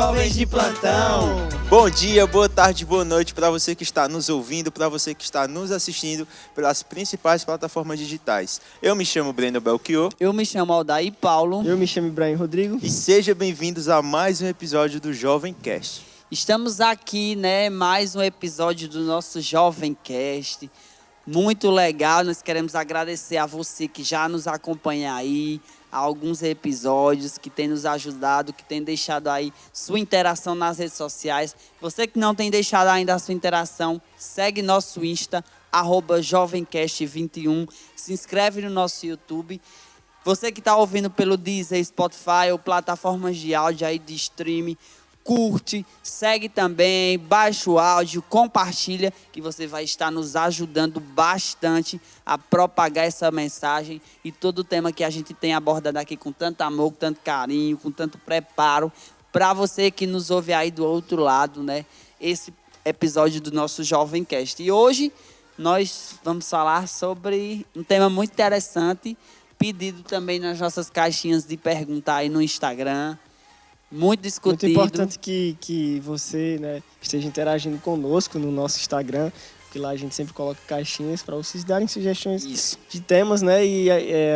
jovens de plantão. Bom dia, boa tarde, boa noite para você que está nos ouvindo, para você que está nos assistindo pelas principais plataformas digitais. Eu me chamo Breno Belchior. Eu me chamo Aldair Paulo. Eu me chamo Ibrahim Rodrigo. E sejam bem-vindos a mais um episódio do Jovem Cast. Estamos aqui, mais um episódio do nosso Jovem Cast. Muito legal, nós queremos agradecer a você que já nos acompanha aí, há alguns episódios, que tem nos ajudado, que tem deixado aí sua interação nas redes sociais. Você que não tem deixado ainda a sua interação, segue nosso Insta, @jovemcast21, se inscreve no nosso YouTube. Você que está ouvindo pelo Deezer, Spotify ou plataformas de áudio aí de streaming, curte, segue também, baixa o áudio, compartilha, que você vai estar nos ajudando bastante a propagar essa mensagem e todo o tema que a gente tem abordado aqui com tanto amor, com tanto carinho, com tanto preparo, para você que nos ouve aí do outro lado, esse episódio do nosso Jovem Cast. E hoje nós vamos falar sobre um tema muito interessante, pedido também nas nossas caixinhas de perguntar aí no Instagram. Muito discutido. Muito importante que você esteja interagindo conosco no nosso Instagram, porque lá a gente sempre coloca caixinhas para vocês darem sugestões de temas, e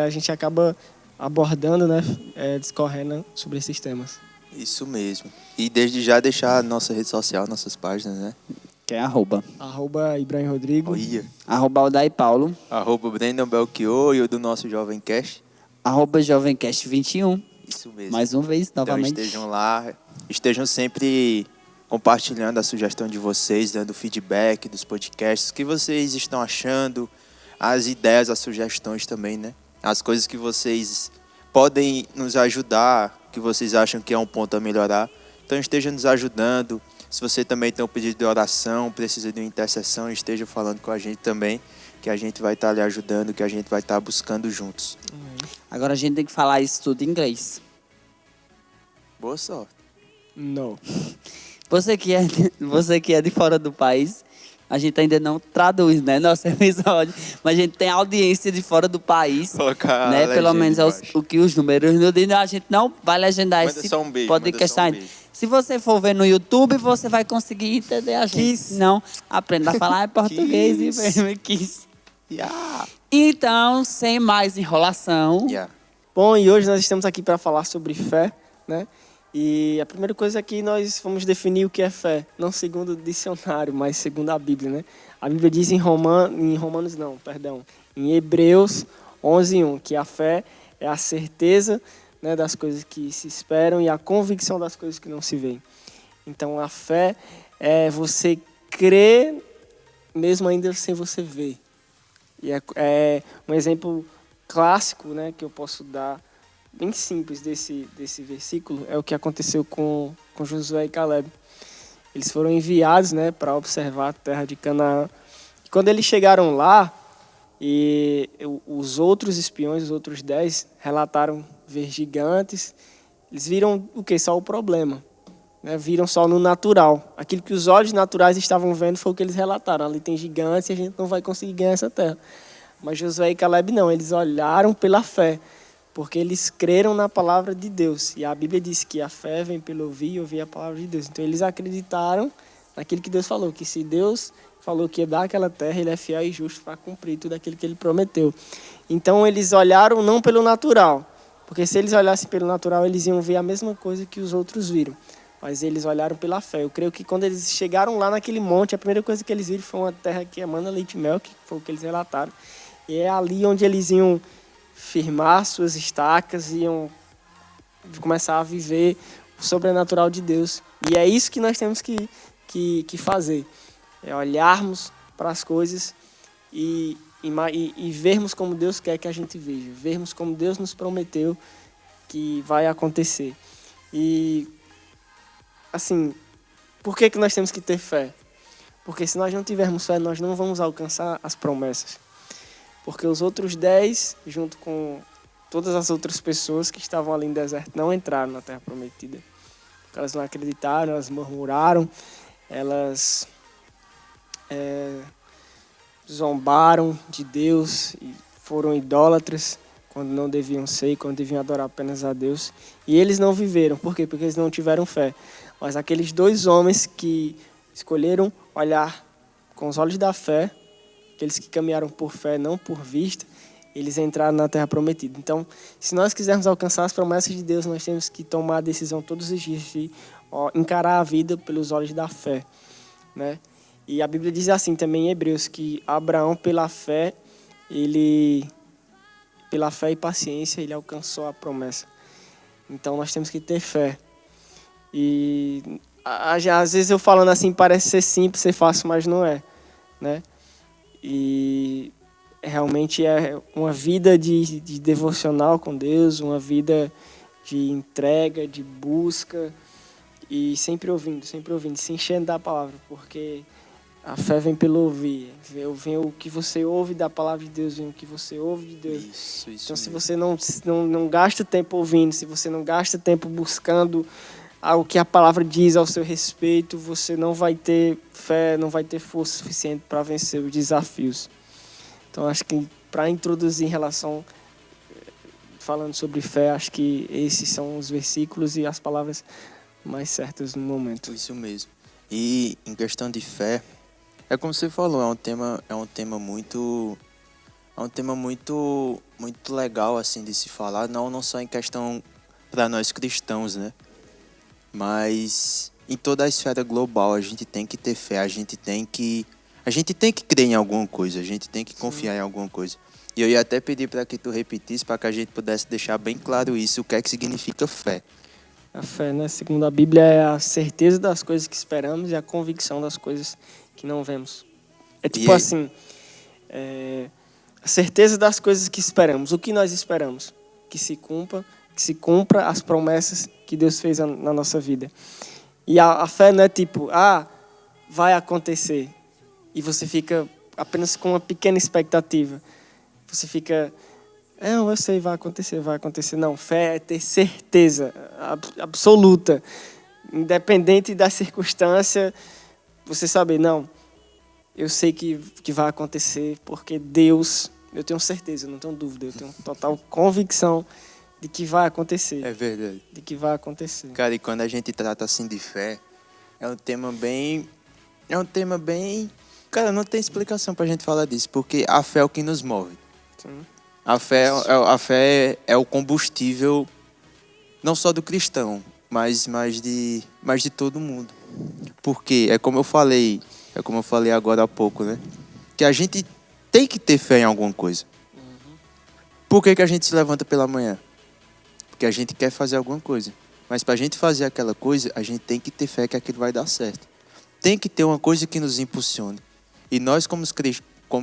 a gente acaba abordando, discorrendo sobre esses temas. Isso mesmo. E desde já deixar a nossa rede social, nossas páginas, Que é @Ibrahim Rodrigo. @Aldair Paulo. @Breno Belchior e o do nosso Jovem Cast. @JovemCast21. Isso mesmo. Mais uma vez, novamente. Então estejam lá, estejam sempre compartilhando a sugestão de vocês, dando feedback dos podcasts, o que vocês estão achando, as ideias, as sugestões também, As coisas que vocês podem nos ajudar, que vocês acham que é um ponto a melhorar. Então estejam nos ajudando. Se você também tem um pedido de oração, precisa de uma intercessão, esteja falando com a gente também, que a gente vai estar lhe ajudando, que a gente vai estar buscando juntos. Agora a gente tem que falar isso tudo em inglês. Boa sorte. Não. Você que é de fora do país, a gente ainda não traduz, nosso episódio, mas a gente tem audiência de fora do país, pelo menos o que os números nos dizem. A gente não vai legendar manda esse só um beijo, podcast ainda. Se você for ver no YouTube, você vai conseguir entender a gente. Não, aprenda a falar português e mesmo quis. Então, sem mais enrolação. Bom, e hoje nós estamos aqui para falar sobre fé, E a primeira coisa é que nós vamos definir o que é fé, não segundo o dicionário, mas segundo a Bíblia, A Bíblia diz em Hebreus 11:1, que a fé é a certeza, das coisas que se esperam e a convicção das coisas que não se veem. Então, a fé é você crer mesmo ainda sem você ver. E é um exemplo clássico, que eu posso dar, bem simples, desse versículo, é o que aconteceu com Josué e Caleb. Eles foram enviados, para observar a terra de Canaã. E quando eles chegaram lá, os outros espiões, os outros 10, relataram ver gigantes. Eles viram o quê? Só o problema. Viram só no natural. Aquilo que os olhos naturais estavam vendo foi o que eles relataram. Ali tem gigantes e a gente não vai conseguir ganhar essa terra. Mas Josué e Caleb não, eles olharam pela fé, porque eles creram na palavra de Deus. E a Bíblia diz que a fé vem pelo ouvir e ouvir a palavra de Deus. Então eles acreditaram naquilo que Deus falou, que se Deus falou que ia dar aquela terra, ele é fiel e justo para cumprir tudo aquilo que ele prometeu. Então eles olharam não pelo natural, porque se eles olhassem pelo natural, eles iam ver a mesma coisa que os outros viram. Mas eles olharam pela fé. Eu creio que quando eles chegaram lá naquele monte, a primeira coisa que eles viram foi uma terra que emana leite e mel, que foi o que eles relataram. E é ali onde eles iam firmar suas estacas, iam começar a viver o sobrenatural de Deus. E é isso que nós temos que fazer. É olharmos para as coisas e vermos como Deus quer que a gente veja. Vermos como Deus nos prometeu que vai acontecer. E, assim, por que nós temos que ter fé? Porque se nós não tivermos fé, nós não vamos alcançar as promessas. Porque os outros 10, junto com todas as outras pessoas que estavam ali no deserto, não entraram na Terra Prometida. Porque elas não acreditaram, elas murmuraram, elas zombaram de Deus e foram idólatras quando não deviam ser, quando deviam adorar apenas a Deus. E eles não viveram. Por quê? Porque eles não tiveram fé. Mas aqueles 2 homens que escolheram olhar com os olhos da fé, aqueles que caminharam por fé, não por vista, eles entraram na terra prometida. Então, se nós quisermos alcançar as promessas de Deus, nós temos que tomar a decisão todos os dias de encarar a vida pelos olhos da fé, né? E a Bíblia diz assim também em Hebreus, que Abraão, pela fé e paciência, ele alcançou a promessa. Então, nós temos que ter fé. E às vezes eu falando assim parece ser simples, ser fácil, mas não é, né? E realmente é uma vida de devocional com Deus, uma vida de entrega, de busca e sempre ouvindo, se enchendo da palavra, porque a fé vem pelo ouvir, vem o que você ouve da palavra de Deus, vem o que você ouve de Deus. Isso Então, se mesmo. você não gasta tempo ouvindo, se você não gasta tempo buscando o que a palavra diz ao seu respeito, você não vai ter fé, não vai ter força suficiente para vencer os desafios. Então, acho que para introduzir em relação, falando sobre fé, acho que esses são os versículos e as palavras mais certas no momento. Isso mesmo. E em questão de fé, é como você falou, é um tema muito muito legal assim de se falar, não só em questão para nós cristãos, né? Mas em toda a esfera global a gente tem que ter fé, a gente tem que crer em alguma coisa, a gente tem que confiar em alguma coisa. E eu ia até pedir para que tu repetisse, para que a gente pudesse deixar bem claro isso, o que é que significa fé. A fé, né, segundo a Bíblia, é a certeza das coisas que esperamos e a convicção das coisas que não vemos. É tipo assim, a certeza das coisas que esperamos. O que nós esperamos? Que se cumpra as promessas que Deus fez na nossa vida. E a fé não é tipo, vai acontecer. E você fica apenas com uma pequena expectativa. Você fica, eu sei, vai acontecer. Não, fé é ter certeza absoluta. Independente da circunstância, você saber, não, eu sei que vai acontecer, porque Deus, eu tenho certeza, eu não tenho dúvida, eu tenho total convicção de que vai acontecer. É verdade. De que vai acontecer. Cara, e quando a gente trata assim de fé, é um tema bem... Cara, não tem explicação pra gente falar disso, porque a fé é o que nos move. Sim. A fé é o combustível, não só do cristão, mas de todo mundo. Porque é como eu falei agora há pouco, né? Que a gente tem que ter fé em alguma coisa. Por que a gente se levanta pela manhã? Porque a gente quer fazer alguma coisa. Mas para a gente fazer aquela coisa, a gente tem que ter fé que aquilo vai dar certo. Tem que ter uma coisa que nos impulsione. E nós, como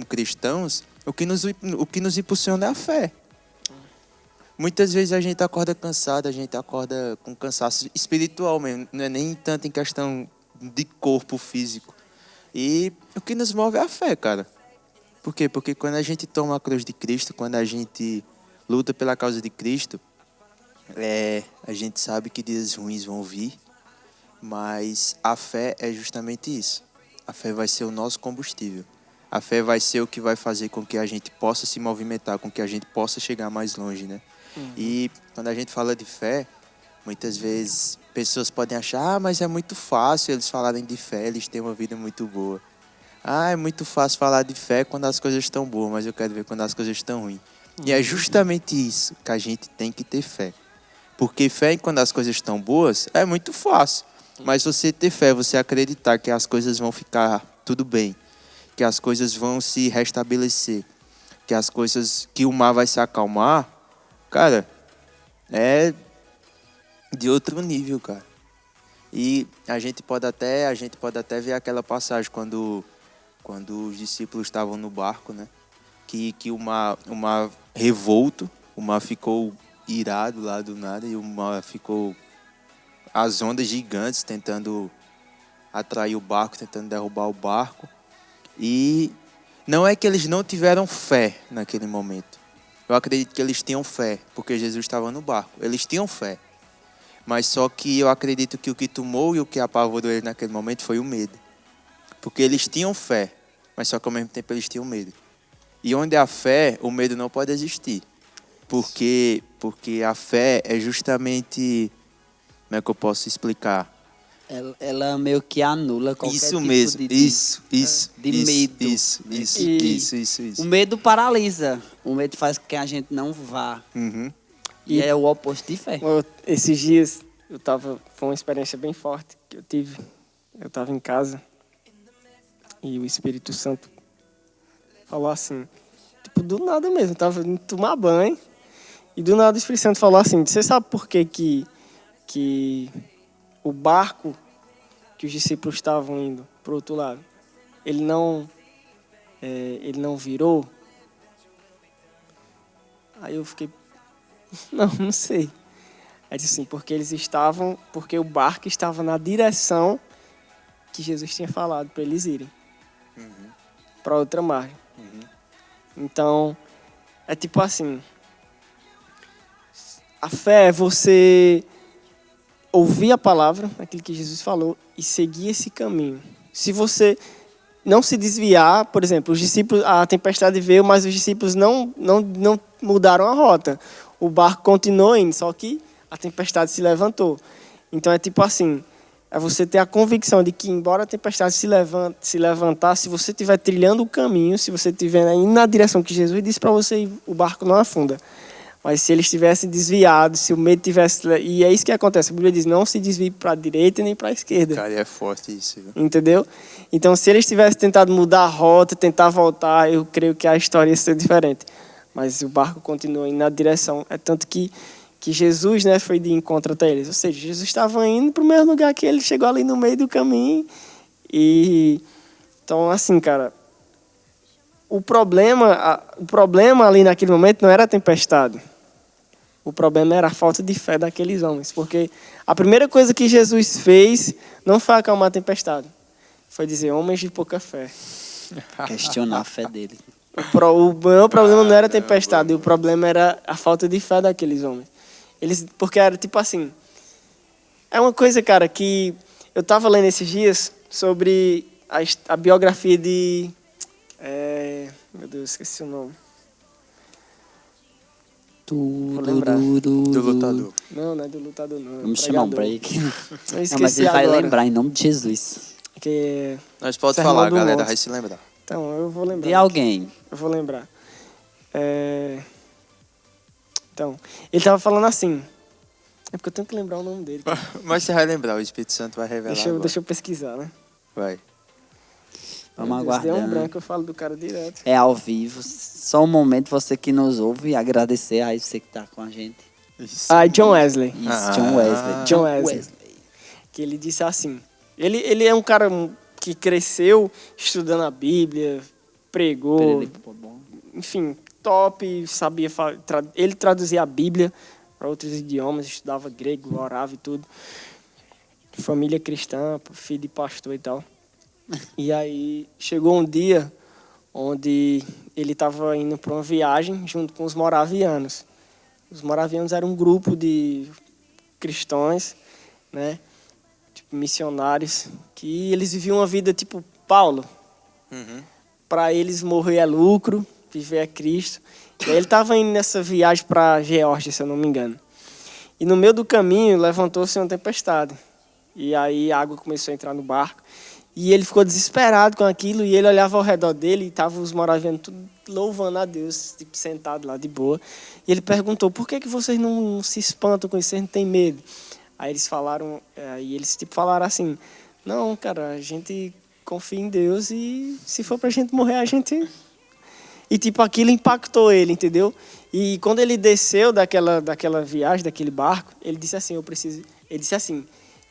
cristãos, o que nos impulsiona é a fé. Muitas vezes a gente acorda cansado, a gente acorda com cansaço espiritual mesmo, não é nem tanto em questão de corpo físico. E o que nos move é a fé, cara. Por quê? Porque quando a gente toma a cruz de Cristo, quando a gente luta pela causa de Cristo, a gente sabe que dias ruins vão vir, mas a fé é justamente isso. A fé vai ser o nosso combustível. A fé vai ser o que vai fazer com que a gente possa se movimentar, com que a gente possa chegar mais longe, né? E quando a gente fala de fé, muitas vezes pessoas podem achar, mas é muito fácil eles falarem de fé, eles têm uma vida muito boa. É muito fácil falar de fé quando as coisas estão boas, mas eu quero ver quando as coisas estão ruins. E é justamente isso que a gente tem que ter fé. Porque fé quando as coisas estão boas é muito fácil. Mas você ter fé, você acreditar que as coisas vão ficar tudo bem, que as coisas vão se restabelecer, que o mar vai se acalmar, cara, é de outro nível, cara. E a gente pode até ver aquela passagem quando os discípulos estavam no barco, né? Que o mar revolto, o mar ficou irado lá do nada e o mar ficou as ondas gigantes tentando atrair o barco, tentando derrubar o barco. E não é que eles não tiveram fé naquele momento. Eu acredito que eles tinham fé, porque Jesus estava no barco. Eles tinham fé. Mas só que eu acredito que o que tomou e o que apavorou eles naquele momento foi o medo. Porque eles tinham fé, mas só que ao mesmo tempo eles tinham medo. E onde há fé, o medo não pode existir. Porque a fé é justamente... Como é que eu posso explicar? Ela meio que anula qualquer Isso tipo mesmo, de medo. Isso. O medo paralisa. O medo faz com que a gente não vá. Uhum. E é o oposto de fé. Esses dias, foi uma experiência bem forte que eu tive. Eu estava em casa e o Espírito Santo falou assim, tipo, do nada mesmo, eu tava indo tomar banho e do nada o Espírito Santo falou assim, você sabe por que o barco que os discípulos estavam indo para o outro lado, ele não virou? Aí eu fiquei, não sei. Aí disse assim, porque o barco estava na direção que Jesus tinha falado para eles irem. Para outra margem. Então, é tipo assim, a fé é você ouvir a palavra, aquilo que Jesus falou, e seguir esse caminho. Se você não se desviar, por exemplo, os discípulos, a tempestade veio, mas os discípulos não mudaram a rota. O barco continuou indo, só que a tempestade se levantou. Então é tipo assim, é você ter a convicção de que, embora a tempestade se levantar, se você estiver trilhando o caminho, se você estiver indo na direção que Jesus disse para você ir, o barco não afunda. Mas se eles tivessem desviado, se o medo tivesse... E é isso que acontece. A Bíblia diz, não se desvie para a direita nem para a esquerda. Cara, é forte isso. Viu? Entendeu? Então, se eles tivessem tentado mudar a rota, tentar voltar, eu creio que a história ia ser diferente. Mas o barco continuou indo na direção. É tanto que Jesus, né, foi de encontro até eles. Ou seja, Jesus estava indo para o mesmo lugar que ele, chegou ali no meio do caminho. Então, assim, cara, o problema ali naquele momento não era a tempestade. O problema era a falta de fé daqueles homens. Porque a primeira coisa que Jesus fez não foi acalmar a tempestade. Foi dizer, homens de pouca fé. Questionar a fé dele. O maior problema não era a tempestade, o problema era a falta de fé daqueles homens. Porque era tipo assim... É uma coisa, cara, que eu estava lendo esses dias sobre a biografia de... meu Deus, esqueci o nome. Vou lembrar. Do lutador. Não é do lutador, não. Vamos chamar um break. Eu Não, esqueci mas ele vai agora. lembrar em nome de Jesus. Que Nós pode Sermão falar, do galera, Monte. vai se lembrar. Então, eu vou lembrar. De alguém. Eu vou lembrar. Então, ele estava falando assim. É porque eu tenho que lembrar o nome dele. Mas você vai lembrar, o Espírito Santo vai revelar Deixa eu pesquisar, né? Vai. Vamos Meu Deus, deu um aguardando. branco, eu falo do cara direto. É ao vivo. Só um momento, você que nos ouve, e agradecer aí você que tá com a gente. Isso. John Wesley. Isso, John Wesley. John Wesley. Que ele disse assim. Ele é um cara que cresceu estudando a Bíblia, pregou, enfim, top, sabia ele traduzia a Bíblia para outros idiomas, estudava grego, orava e tudo. Família cristã, filho de pastor e tal. E aí chegou um dia onde ele estava indo para uma viagem junto com os moravianos. Os moravianos eram um grupo de cristãos, né? Tipo, missionários, que eles viviam uma vida tipo Paulo. Para eles morrer é lucro, viver é Cristo. E aí ele estava indo nessa viagem para Geórgia, se eu não me engano. E no meio do caminho levantou-se uma tempestade. E aí a água começou a entrar no barco. E ele ficou desesperado com aquilo, e ele olhava ao redor dele, e estavam os moravianos tudo louvando a Deus, tipo, sentado lá de boa. E ele perguntou, por que vocês não se espantam com isso, vocês não têm medo? Aí eles falaram assim, não, cara, a gente confia em Deus, e se for pra gente morrer, a gente... E tipo, aquilo impactou ele, entendeu? E quando ele desceu daquela viagem, daquele barco, ele disse assim,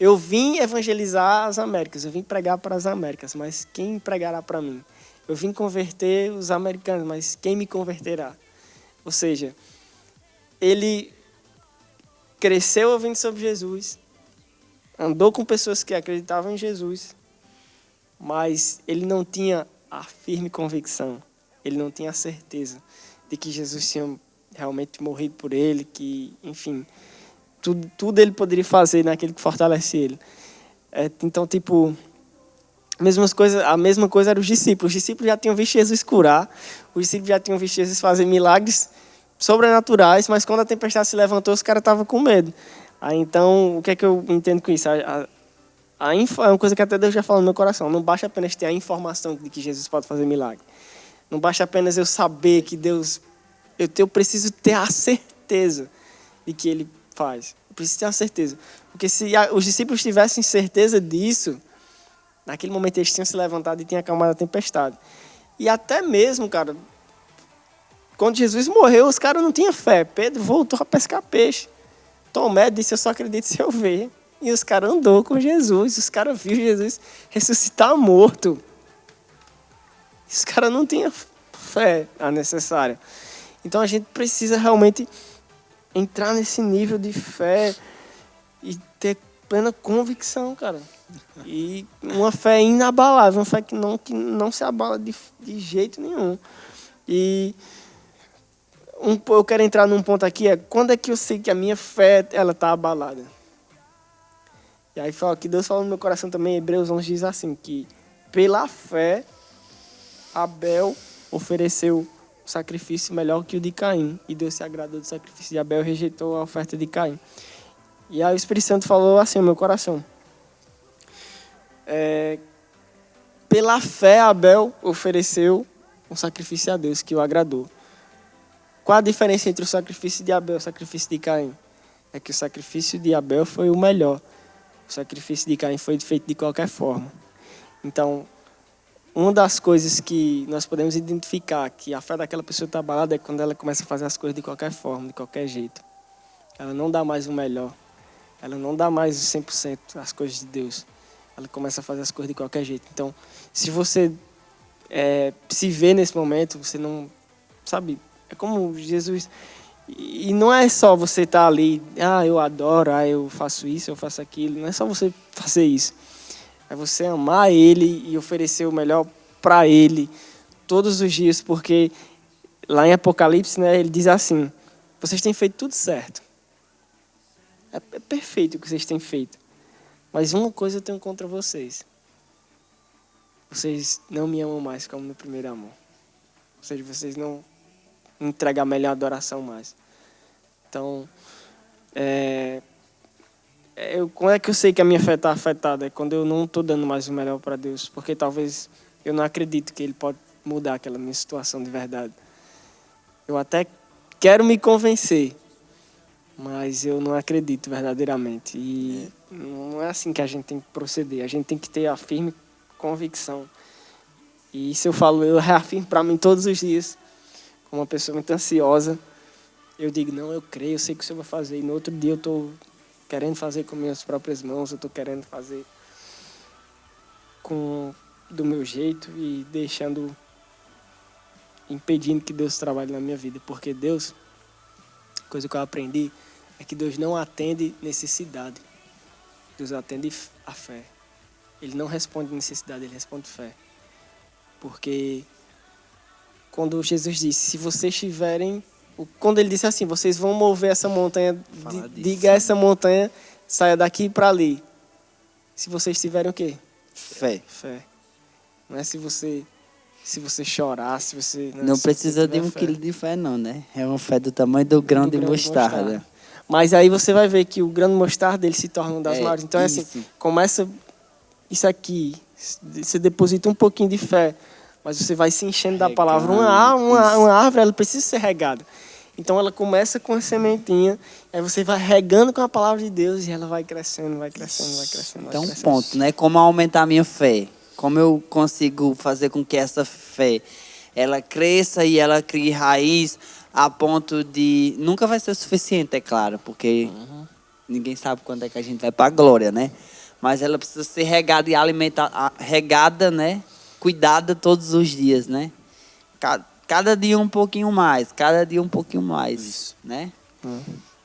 eu vim evangelizar as Américas, eu vim pregar para as Américas, mas quem pregará para mim? Eu vim converter os americanos, mas quem me converterá? Ou seja, ele cresceu ouvindo sobre Jesus, andou com pessoas que acreditavam em Jesus, mas ele não tinha a firme convicção, ele não tinha a certeza de que Jesus tinha realmente morrido por ele, que, enfim... Tudo ele poderia fazer naquele que fortalece ele. Então, tipo, a mesma coisa eram os discípulos. Os discípulos já tinham visto Jesus curar, os discípulos já tinham visto Jesus fazer milagres sobrenaturais, mas quando a tempestade se levantou, os caras estavam com medo. Aí, então, o que é que eu entendo com isso? É uma coisa que até Deus já falou no meu coração. Não basta apenas ter a informação de que Jesus pode fazer milagre. Não basta apenas eu saber que Deus... Eu preciso ter a certeza de que Ele faz. Eu preciso ter a certeza. Porque se os discípulos tivessem certeza disso, naquele momento eles tinham se levantado e tinham acalmado a tempestade. E até mesmo, cara, quando Jesus morreu, os caras não tinham fé. Pedro voltou a pescar peixe. Tomé disse, eu só acredito se eu ver. E os caras andou com Jesus. Os caras viram Jesus ressuscitar morto. Os caras não tinham fé a necessária. Então a gente precisa realmente entrar nesse nível de fé e ter plena convicção, cara. E uma fé inabalável, uma fé que não se abala de jeito nenhum. E eu quero entrar num ponto aqui, quando é que eu sei que a minha fé ela está abalada? E aí que Deus falou no meu coração também, Hebreus 11 diz assim, que pela fé Abel ofereceu um sacrifício melhor que o de Caim, e Deus se agradou do sacrifício de Abel e rejeitou a oferta de Caim. E aí o Espírito Santo falou assim no meu coração, pela fé Abel ofereceu um sacrifício a Deus que o agradou. Qual a diferença entre o sacrifício de Abel e o sacrifício de Caim? É que o sacrifício de Abel foi o melhor. O sacrifício de Caim foi feito de qualquer forma. Então, uma das coisas que nós podemos identificar que a fé daquela pessoa está abalada é quando ela começa a fazer as coisas de qualquer forma, de qualquer jeito. Ela não dá mais o melhor. Ela não dá mais o 100% as coisas de Deus. Ela começa a fazer as coisas de qualquer jeito. Então, se você se vê nesse momento, você não... Sabe, é como Jesus... E não é só você estar ali, eu adoro, eu faço isso, eu faço aquilo. Não é só você fazer isso. É você amar Ele e oferecer o melhor para Ele todos os dias. Porque lá em Apocalipse, né, ele diz assim, vocês têm feito tudo certo. É perfeito o que vocês têm feito. Mas uma coisa eu tenho contra vocês. Vocês não me amam mais como no primeiro amor. Ou seja, vocês não entregam a melhor adoração mais. Então, quando é que eu sei que a minha fé está afetada? É quando eu não estou dando mais o melhor para Deus. Porque talvez eu não acredito que Ele pode mudar aquela minha situação de verdade. Eu até quero me convencer, mas eu não acredito verdadeiramente. E não é assim que a gente tem que proceder. A gente tem que ter a firme convicção. E isso eu reafirmo para mim todos os dias. Como uma pessoa muito ansiosa, eu digo, não, eu creio, eu sei que o Senhor vai fazer. E no outro dia eu estou querendo fazer com minhas próprias mãos, eu estou querendo fazer do meu jeito e impedindo que Deus trabalhe na minha vida. Porque Deus, coisa que eu aprendi, é que Deus não atende necessidade. Deus atende a fé. Ele não responde necessidade, Ele responde fé. Porque quando Jesus disse, se vocês tiverem... Quando Ele disse assim, vocês vão mover essa montanha, diga a essa montanha, saia daqui para ali. Se vocês tiverem o quê? Fé. Fé. Não é se você chorar, se você... Não precisa de 1 quilo de fé, não, né? É uma fé do tamanho do grão de mostarda. Mas aí você vai ver que o grão de mostarda ele se torna uma das maiores. Então é assim, começa isso aqui, você deposita um pouquinho de fé, mas você vai se enchendo da palavra. Uma árvore, ela precisa ser regada. Então ela começa com a sementinha, aí você vai regando com a palavra de Deus e ela vai crescendo, vai crescendo, vai crescendo. Então, um ponto, né? Como aumentar a minha fé? Como eu consigo fazer com que essa fé ela cresça e ela crie raiz a ponto de... Nunca vai ser suficiente, é claro, porque ninguém sabe quando é que a gente vai para a glória, né? Mas ela precisa ser regada e regada, né? Cuidada todos os dias, né? Cada dia um pouquinho mais, cada dia um pouquinho mais, isso, né?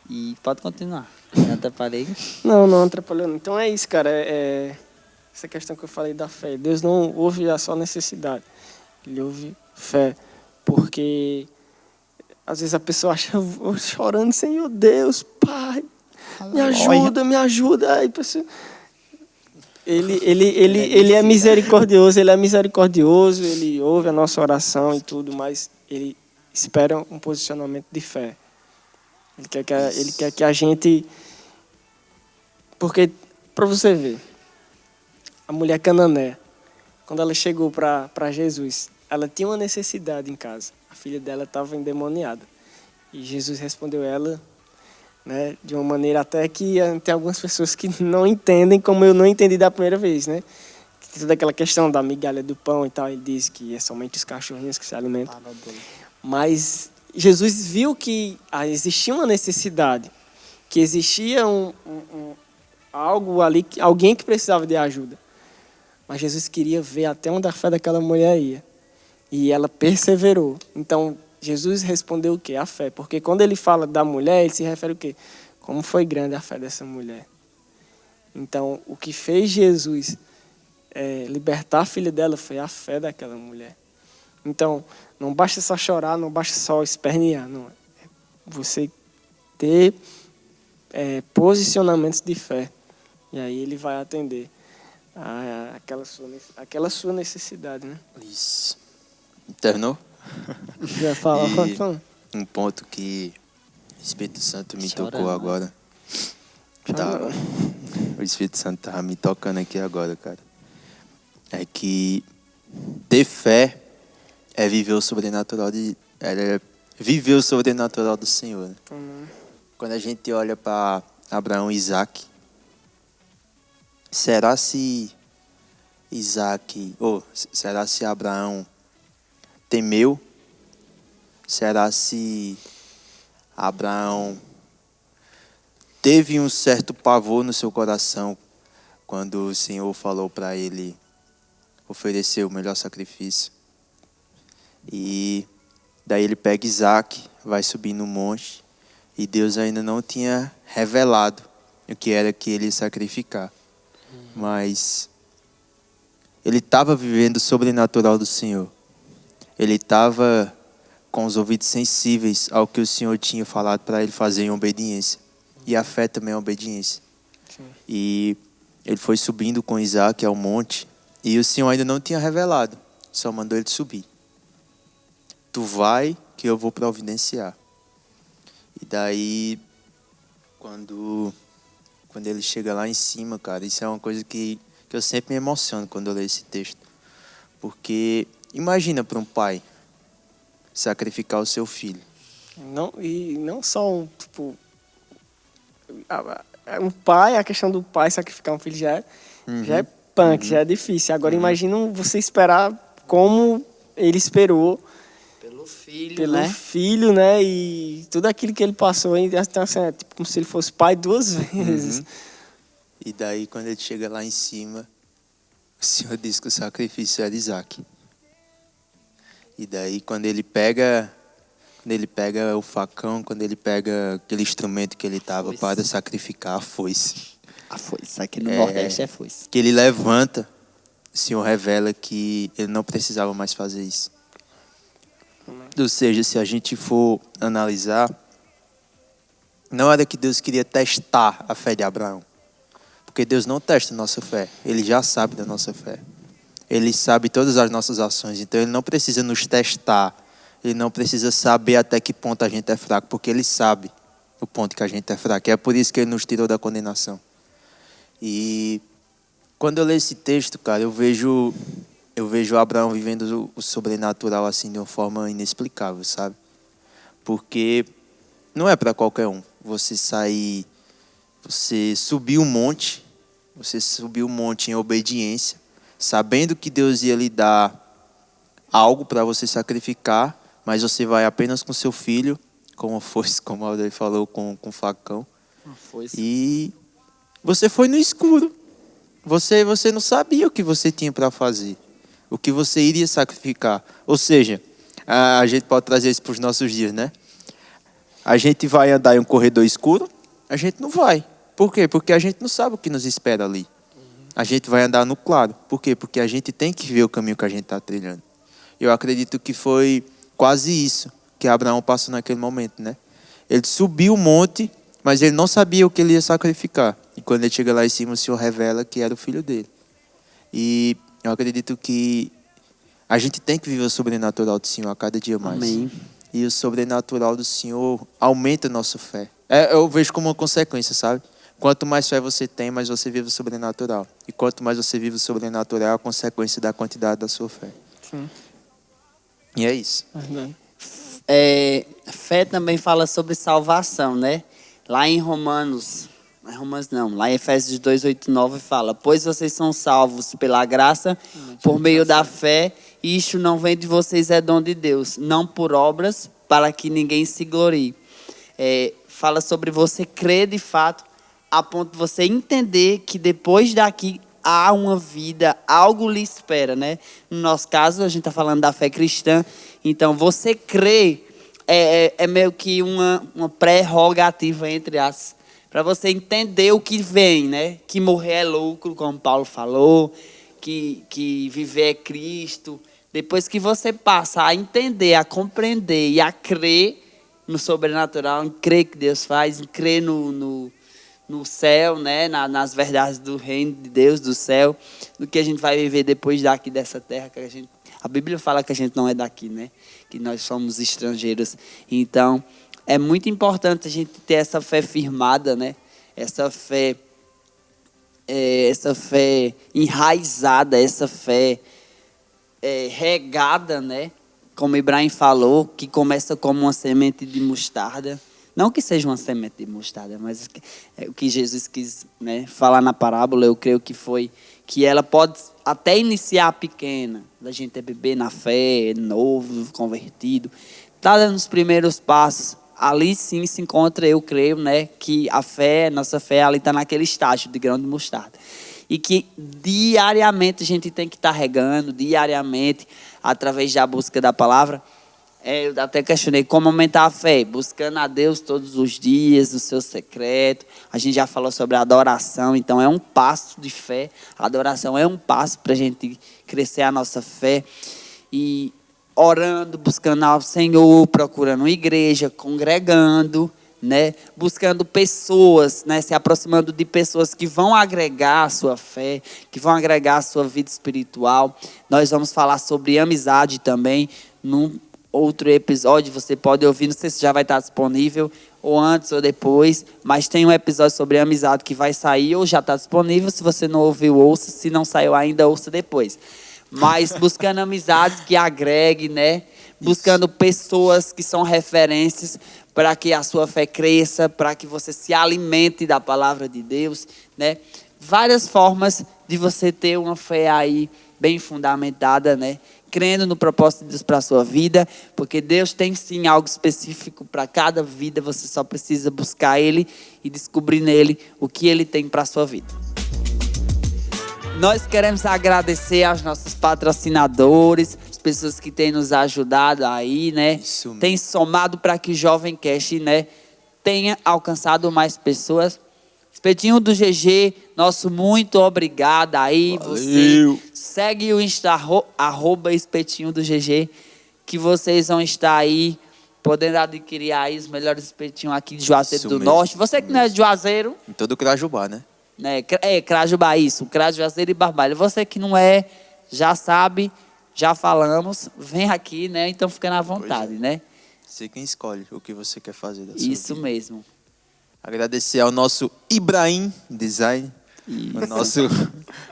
E pode continuar. Não atrapalhei? Não atrapalhou. Então é isso, cara. Essa questão que eu falei da fé. Deus não ouve a só necessidade. Ele ouve fé. Porque às vezes a pessoa acha, eu chorando, Senhor Deus, Pai, me ajuda. Aí a pessoa... Ele é misericordioso, ele ouve a nossa oração e tudo, mas ele espera um posicionamento de fé. Ele quer que a gente... Porque, para você ver, a mulher cananeia, quando ela chegou para Jesus, ela tinha uma necessidade em casa. A filha dela estava endemoniada. E Jesus respondeu ela, né, de uma maneira até que tem algumas pessoas que não entendem, como eu não entendi da primeira vez, né? Toda aquela questão da migalha do pão e tal, ele diz que é somente os cachorrinhos que se alimentam. Mas Jesus viu que existia uma necessidade, que existia algo ali, alguém que precisava de ajuda. Mas Jesus queria ver até onde a fé daquela mulher ia. E ela perseverou. Então, Jesus respondeu o quê? A fé. Porque quando ele fala da mulher, ele se refere ao quê? Como foi grande a fé dessa mulher. Então, o que fez Jesus libertar a filha dela foi a fé daquela mulher. Então, não basta só chorar, não basta só espernear. Não. Você ter posicionamentos de fé. E aí ele vai atender aquela sua necessidade, né? Isso. Terminou? Já fala, um ponto que o Espírito Santo me Chora, tocou não. agora. O Espírito Santo estava me tocando aqui agora, cara. É que ter fé é viver o sobrenatural viver o sobrenatural do Senhor. Né? Quando a gente olha para Abraão e Isaac, será se Abraão temeu? Será se Abraão teve um certo pavor no seu coração quando o Senhor falou para ele oferecer o melhor sacrifício? E daí ele pega Isaac, vai subir no monte, e Deus ainda não tinha revelado o que era que ele ia sacrificar. Mas ele estava vivendo o sobrenatural do Senhor. Ele estava com os ouvidos sensíveis ao que o Senhor tinha falado para ele fazer em obediência. E a fé também é obediência. Sim. E ele foi subindo com Isaac ao monte, e o Senhor ainda não tinha revelado, só mandou ele subir. Tu vai que eu vou providenciar. E daí, quando ele chega lá em cima, cara, isso é uma coisa que eu sempre me emociono quando eu leio esse texto. Porque imagina para um pai sacrificar o seu filho. Não só um pai, a questão do pai sacrificar um filho já é punk, já é difícil. Agora imagina você esperar como ele esperou pelo filho, né? E tudo aquilo que ele passou, então, assim, é tipo como se ele fosse pai duas vezes. E daí, quando ele chega lá em cima, o Senhor diz que o sacrifício era Isaac. E daí, quando ele pega o facão, quando ele pega aquele instrumento que ele estava para sacrificar, a foice. A foice, aqui no Nordeste é foice. Que ele levanta, o Senhor revela que ele não precisava mais fazer isso. Ou seja, se a gente for analisar, não era que Deus queria testar a fé de Abraão. Porque Deus não testa a nossa fé. Ele já sabe da nossa fé. Ele sabe todas as nossas ações. Então ele não precisa nos testar. Ele não precisa saber até que ponto a gente é fraco. Porque ele sabe o ponto que a gente é fraco. É por isso que ele nos tirou da condenação. E quando eu leio esse texto, cara, eu vejo Abraão vivendo o sobrenatural assim de uma forma inexplicável, sabe? Porque não é para qualquer um. Você subir um monte em obediência, sabendo que Deus ia lhe dar algo para você sacrificar, mas você vai apenas com seu filho, como o Aldair falou, com facão. E você foi no escuro. Você não sabia o que você tinha para fazer, o que você iria sacrificar. Ou seja, a gente pode trazer isso para os nossos dias, né? A gente vai andar em um corredor escuro? A gente não vai. Por quê? Porque a gente não sabe o que nos espera ali. A gente vai andar no claro. Por quê? Porque a gente tem que ver o caminho que a gente está trilhando. Eu acredito que foi quase isso que Abraão passou naquele momento, né? Ele subiu o monte, mas ele não sabia o que ele ia sacrificar. E quando ele chega lá em cima, o Senhor revela que era o filho dele. E eu acredito que a gente tem que viver o sobrenatural do Senhor a cada dia mais. Amém. E o sobrenatural do Senhor aumenta a nossa fé. Eu vejo como uma consequência, sabe? Quanto mais fé você tem, mais você vive o sobrenatural. E quanto mais você vive o sobrenatural, é a consequência da quantidade da sua fé. Sim. E é isso. Verdade. Fé também fala sobre salvação, né? Lá em lá em Efésios 2, 8, 9 fala: pois vocês são salvos pela graça, por meio da fé, e isto não vem de vocês, é dom de Deus, não por obras, para que ninguém se glorie. Fala sobre você crer de fato, a ponto de você entender que depois daqui há uma vida, algo lhe espera, né? No nosso caso, a gente está falando da fé cristã, então você crê é meio que uma prerrogativa entre as... para você entender o que vem, né? Que morrer é lucro, como Paulo falou, que viver é Cristo. Depois que você passa a entender, a compreender e a crer no sobrenatural, em crer que Deus faz, em crer no céu, né? Nas verdades do reino de Deus, do céu, do que a gente vai viver depois daqui dessa terra, que a Bíblia fala que a gente não é daqui, né? Que nós somos estrangeiros. Então, é muito importante a gente ter essa fé firmada, né? Essa fé enraizada, essa fé regada, né? Como Ibrahim falou, que começa como uma semente de mostarda. Não que seja uma semente de mostarda, mas o que Jesus quis, né, falar na parábola, eu creio que foi que ela pode até iniciar pequena, da gente é bebê na fé, novo, convertido, está dando os primeiros passos. Ali sim se encontra, eu creio, né, que a fé, nossa fé, ali está naquele estágio de grão de mostarda. E que diariamente a gente tem que estar regando, diariamente, através da busca da palavra. Eu até questionei como aumentar a fé, buscando a Deus todos os dias, o seu secreto. A gente já falou sobre a adoração, então é um passo de fé. A adoração é um passo para a gente crescer a nossa fé. E orando, buscando ao Senhor, procurando uma igreja, congregando, né? Buscando pessoas, né? Se aproximando de pessoas que vão agregar a sua fé, que vão agregar a sua vida espiritual. Nós vamos falar sobre amizade também, num outro episódio, você pode ouvir, não sei se já vai estar disponível, ou antes ou depois, mas tem um episódio sobre amizade que vai sair, ou já está disponível, se você não ouviu, ouça, se não saiu ainda, ouça depois. Mas buscando amizades que agreguem, né? Buscando pessoas que são referências para que a sua fé cresça, para que você se alimente da palavra de Deus, né? Várias formas de você ter uma fé aí bem fundamentada, né? Crendo no propósito de Deus para a sua vida, porque Deus tem sim algo específico para cada vida, você só precisa buscar Ele e descobrir nele o que Ele tem para a sua vida. Nós queremos agradecer aos nossos patrocinadores, as pessoas que têm nos ajudado aí, né? Tem somado para que o Jovem Cast, né, tenha alcançado mais pessoas. Espetinho do GG, nosso muito obrigado aí. Valeu. Você segue o Insta, @espetinho do GG, que vocês vão estar aí, podendo adquirir aí os melhores espetinhos aqui de Juazeiro do Norte. Você que não é de Juazeiro... Em todo o Crajubá, né? Crajubá, isso. Crajubá, Juazeiro e Barbalha. Você que não é, já sabe, já falamos, vem aqui, né? Então fica na vontade, né? Você quem escolhe o que você quer fazer da sua Isso vida. mesmo. Agradecer ao nosso Ibrahim Design,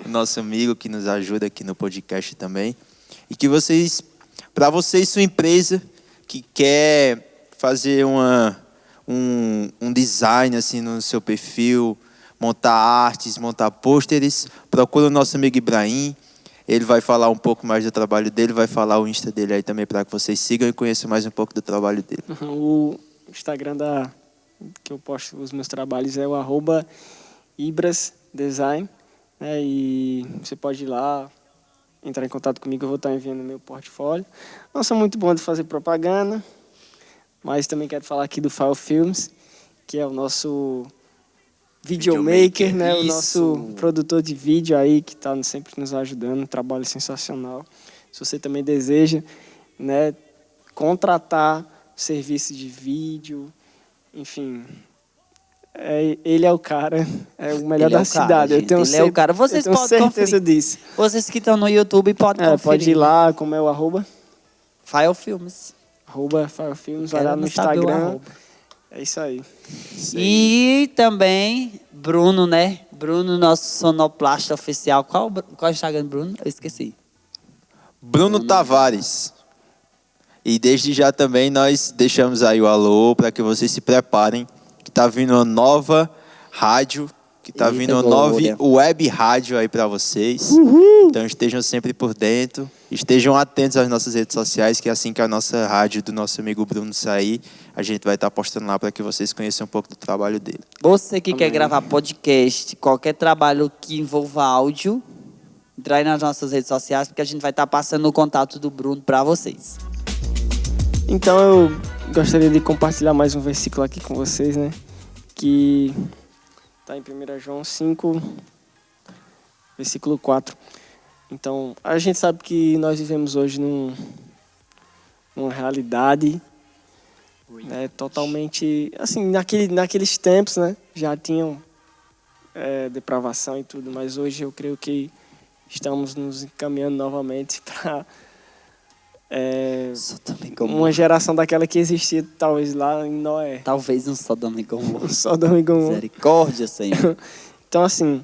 o nosso amigo que nos ajuda aqui no podcast também. E que vocês, para vocês, sua empresa que quer fazer um design assim no seu perfil, montar artes, montar pôsteres, procura o nosso amigo Ibrahim. Ele vai falar um pouco mais do trabalho dele, vai falar o Insta dele aí também para que vocês sigam e conheçam mais um pouco do trabalho dele. O Instagram que eu posto os meus trabalhos é o @ibrasdesign, né? E você pode ir lá, entrar em contato comigo, eu vou estar enviando meu portfólio. Não sou muito bom de fazer propaganda, mas também quero falar aqui do File Films, que é o nosso videomaker, né? O nosso produtor de vídeo aí, que está sempre nos ajudando, um trabalho sensacional. Se você também deseja, né, contratar serviço de vídeo, enfim, ele é o cara, é o melhor da cidade. Gente, ele é o cara. Vocês podem certeza conferir. disso. Vocês que estão no YouTube podem conferir. Pode ir lá, como é o @? File Films. @File Films, vai lá no Instagram. É isso aí. E também Bruno, né? Bruno, nosso sonoplasta oficial. Qual é o Instagram do Bruno? Eu esqueci. Bruno Tavares. E desde já também nós deixamos aí o alô para que vocês se preparem, que tá vindo uma nova rádio, que tá Eita, vindo uma glória. nova web rádio aí para vocês. Então estejam sempre por dentro, estejam atentos às nossas redes sociais, que assim que a nossa rádio do nosso amigo Bruno sair, a gente vai estar postando lá para que vocês conheçam um pouco do trabalho dele. Você que quer Amém. gravar podcast, qualquer trabalho que envolva áudio, entra aí nas nossas redes sociais, porque a gente vai estar passando o contato do Bruno para vocês. Então eu gostaria de compartilhar mais um versículo aqui com vocês, né? Que está em 1 João 5, versículo 4. Então, a gente sabe que nós vivemos hoje numa realidade, né, totalmente... Assim, naqueles tempos, né? Já tinham depravação e tudo, mas hoje eu creio que estamos nos encaminhando novamente para... Sodoma e Gomorra. uma geração daquela que existia talvez lá em Noé. Talvez um Sodoma e Gomorra. Sodoma e Gomorra. Misericórdia, Senhor. Então, assim,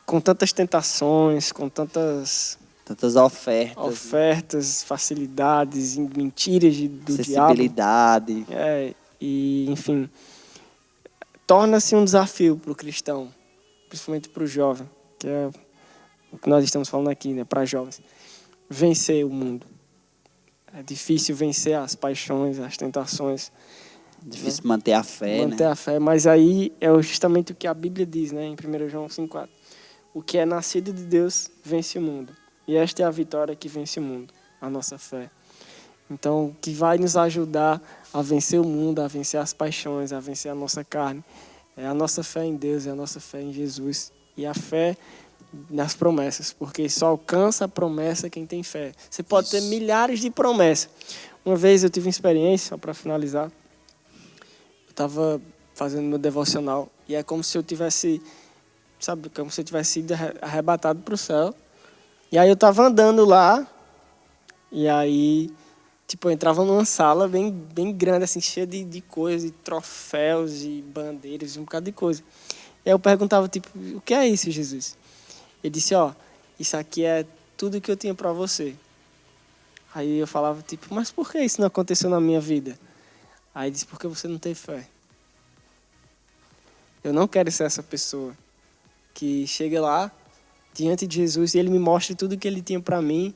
com tantas tentações, com tantas Tantas ofertas, facilidades, mentiras do diabo. acessibilidade. E, enfim, torna-se um desafio para o cristão, principalmente para o jovem, que é o que nós estamos falando aqui, né, para jovens, vencer o mundo. É difícil vencer as paixões, as tentações, Difícil manter a fé, manter né? a fé, mas aí é justamente o que a Bíblia diz, né, em 1 João 5,4. O que é nascido de Deus vence o mundo. E esta é a vitória que vence o mundo, a nossa fé. Então, o que vai nos ajudar a vencer o mundo, a vencer as paixões, a vencer a nossa carne, é a nossa fé em Deus, é a nossa fé em Jesus. E a fé nas promessas, porque só alcança a promessa quem tem fé. Você pode ter milhares de promessas. Uma vez eu tive uma experiência, só para finalizar, eu estava fazendo meu devocional e é como se eu tivesse, sabe, como se eu tivesse sido arrebatado para o céu. E aí eu estava andando lá e aí, tipo, eu entrava numa sala bem grande, assim, cheia de coisas, de troféus e bandeiras, um bocado de coisa. E aí eu perguntava, tipo, o que é isso, Jesus? Ele disse, isso aqui é tudo que eu tinha para você. Aí eu falava, tipo, mas por que isso não aconteceu na minha vida? Aí ele disse, porque você não tem fé. Eu não quero ser essa pessoa que chega lá diante de Jesus e ele me mostra tudo que ele tinha para mim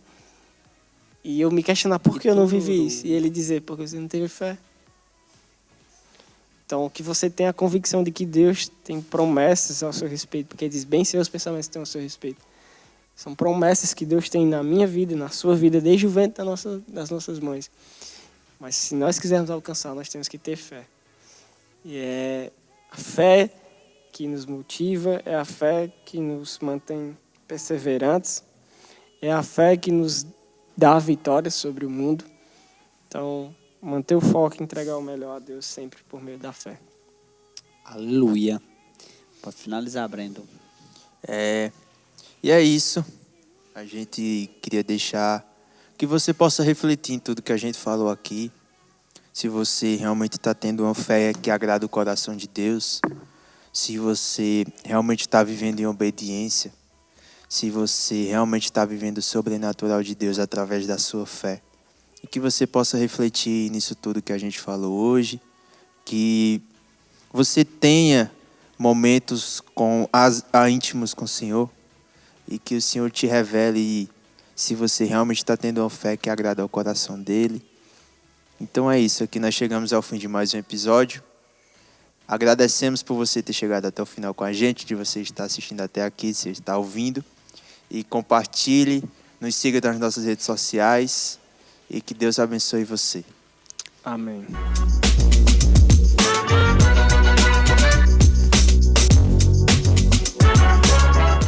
e eu me questionar por que eu não vivi isso. E ele dizer, porque você não teve fé. Então, que você tenha a convicção de que Deus tem promessas ao seu respeito, porque ele diz, bem seus pensamentos têm ao seu respeito. São promessas que Deus tem na minha vida, na sua vida, desde o ventre das nossas mães. Mas se nós quisermos alcançar, nós temos que ter fé. E é a fé que nos motiva, é a fé que nos mantém perseverantes, é a fé que nos dá a vitória sobre o mundo. Então, manter o foco e entregar o melhor a Deus sempre por meio da fé. Aleluia. Pode finalizar, Brandon. E é isso. A gente queria deixar que você possa refletir em tudo que a gente falou aqui. Se você realmente está tendo uma fé que agrada o coração de Deus, se você realmente está vivendo em obediência, se você realmente está vivendo o sobrenatural de Deus através da sua fé. E que você possa refletir nisso tudo que a gente falou hoje, que você tenha momentos íntimos com o Senhor e que o Senhor te revele se você realmente está tendo uma fé que agrada ao coração dele. Então é isso, aqui nós chegamos ao fim de mais um episódio. Agradecemos por você ter chegado até o final com a gente, de você estar assistindo até aqui, você está ouvindo. E compartilhe, nos siga nas nossas redes sociais e que Deus abençoe você. Amém.